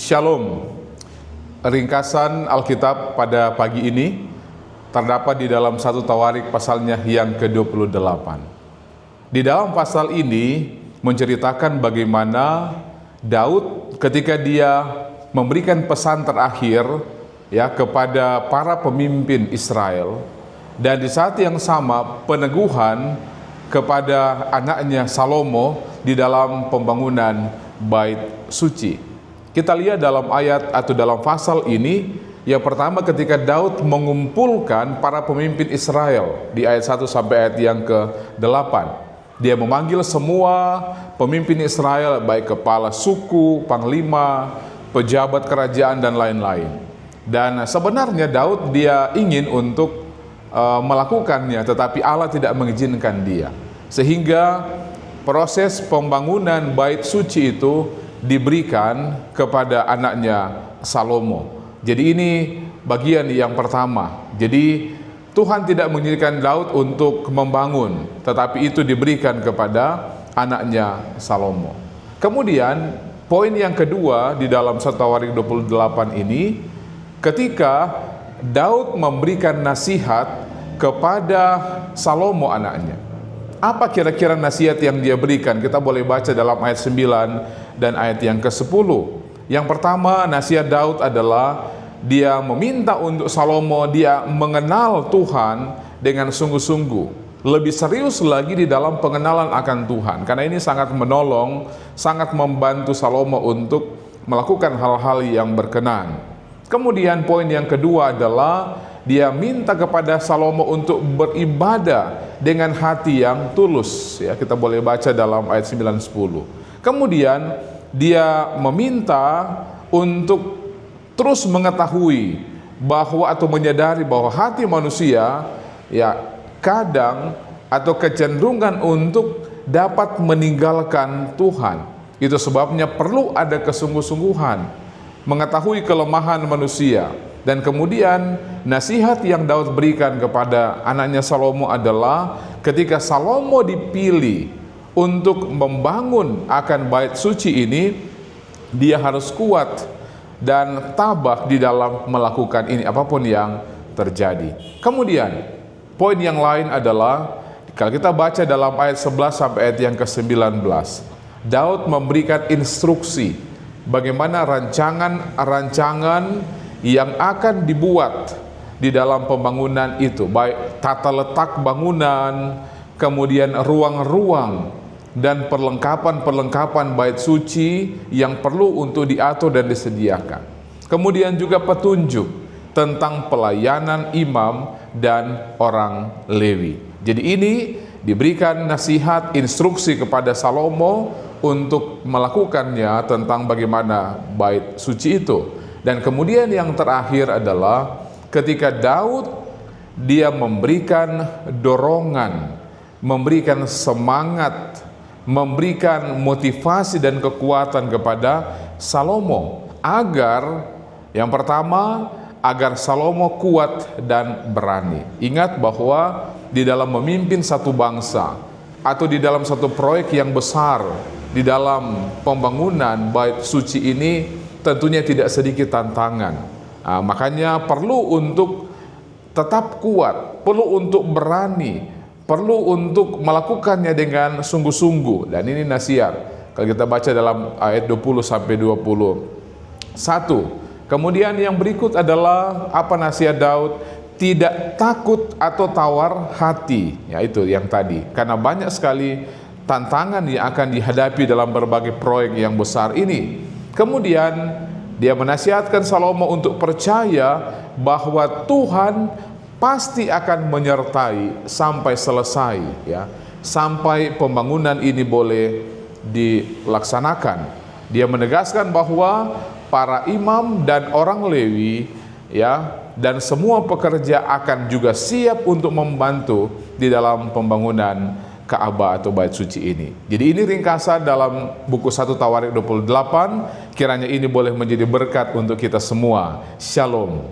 Shalom. Ringkasan Alkitab pada pagi ini terdapat di dalam 1 Tawarik pasalnya yang ke-28. Di dalam pasal ini menceritakan bagaimana Daud ketika dia memberikan pesan terakhir kepada para pemimpin Israel, dan di saat yang sama peneguhan kepada anaknya Salomo di dalam pembangunan bait suci. Kita lihat dalam ayat atau dalam pasal ini, yang pertama ketika Daud mengumpulkan para pemimpin Israel di ayat 1 sampai ayat yang ke-8. Dia memanggil semua pemimpin Israel, baik kepala suku, panglima, pejabat kerajaan dan lain-lain. Dan sebenarnya Daud dia ingin untuk melakukannya, tetapi Allah tidak mengizinkan dia. Sehingga proses pembangunan bait suci itu diberikan kepada anaknya Salomo. Jadi ini bagian yang pertama. Jadi Tuhan tidak mengizinkan Daud untuk membangun, tetapi itu diberikan kepada anaknya Salomo. Kemudian poin yang kedua di dalam 1 Tawarik 28 ini, ketika Daud memberikan nasihat kepada Salomo anaknya. Apa kira-kira nasihat yang dia berikan? Kita boleh baca dalam ayat 9 dan ayat yang ke-10. Yang pertama, nasihat Daud adalah dia meminta untuk Salomo dia mengenal Tuhan dengan sungguh-sungguh. Lebih serius lagi di dalam pengenalan akan Tuhan. Karena ini sangat menolong, sangat membantu Salomo untuk melakukan hal-hal yang berkenan. Kemudian poin yang kedua adalah dia minta kepada Salomo untuk beribadah dengan hati yang tulus. Kita boleh baca dalam ayat 9-10. Kemudian dia meminta untuk terus mengetahui bahwa atau menyadari bahwa hati manusia kadang atau kecenderungan untuk dapat meninggalkan Tuhan. Itu sebabnya perlu ada kesungguh-sungguhan mengetahui kelemahan manusia. Dan kemudian nasihat yang Daud berikan kepada anaknya Salomo adalah ketika Salomo dipilih untuk membangun akan bait suci ini, dia harus kuat dan tabah di dalam melakukan ini apapun yang terjadi. Kemudian poin yang lain adalah kalau kita baca dalam ayat 11 sampai ayat yang ke-19, Daud memberikan instruksi bagaimana rancangan yang akan dibuat di dalam pembangunan itu, baik tata letak bangunan, kemudian ruang-ruang dan perlengkapan bait suci yang perlu untuk diatur dan disediakan. Kemudian juga petunjuk tentang pelayanan imam dan orang Lewi. Jadi ini diberikan nasihat, instruksi kepada Salomo untuk melakukannya tentang bagaimana bait suci itu. Dan kemudian yang terakhir adalah ketika Daud dia memberikan dorongan, memberikan semangat, memberikan motivasi dan kekuatan kepada Salomo agar yang pertama, agar Salomo kuat dan berani. Ingat bahwa di dalam memimpin satu bangsa atau di dalam satu proyek yang besar, di dalam pembangunan bait suci ini tentunya tidak sedikit tantangan. Makanya perlu untuk tetap kuat, perlu untuk berani, perlu untuk melakukannya dengan sungguh-sungguh. Dan ini nasihat kalau kita baca dalam ayat 20 sampai 21. Kemudian yang berikut adalah apa nasihat Daud? Tidak takut atau tawar hati. Itu yang tadi. Karena banyak sekali tantangan yang akan dihadapi dalam berbagai proyek yang besar ini. Kemudian dia menasihatkan Salomo untuk percaya bahwa Tuhan pasti akan menyertai sampai selesai, sampai pembangunan ini boleh dilaksanakan. Dia menegaskan bahwa para imam dan orang Lewi dan semua pekerja akan juga siap untuk membantu di dalam pembangunan Ka'bah atau bait suci ini. Jadi ini ringkasan dalam buku 1 Tawarik 28. Kiranya ini boleh menjadi berkat untuk kita semua. Shalom.